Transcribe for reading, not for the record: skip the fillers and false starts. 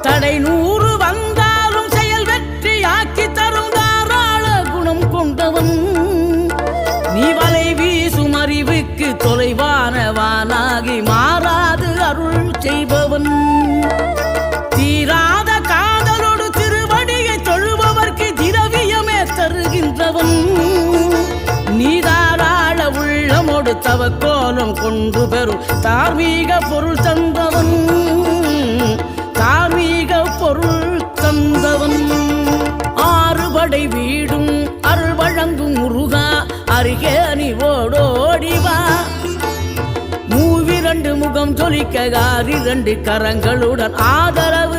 தடை 100 வந்தாலும் செயல் வெற்றி ஆக்கி தரும் தாராள குணம் கொண்டவன். நீ வலை வீசும் அறிவுக்கு தொலைவானவானாகி மாறாது அருள் செய்பவன். தீராத காதலோடு திருவடியை தொழுபவர்க்கு திரவியமே தருகின்றவன். நீ தாராள உள்ளமோடு தவக்கோலம் கொண்டு பெறும் தார்மீக பொருள் தந்தவன். தார்மீக பொருள் தந்தவன். 6 படை வீடும் அருள் வழங்கும் முருகா அருகே நீ ஓடோடிவா. 2 முகம் ஜொலிக்க 2 கரங்களுடன் ஆதரவு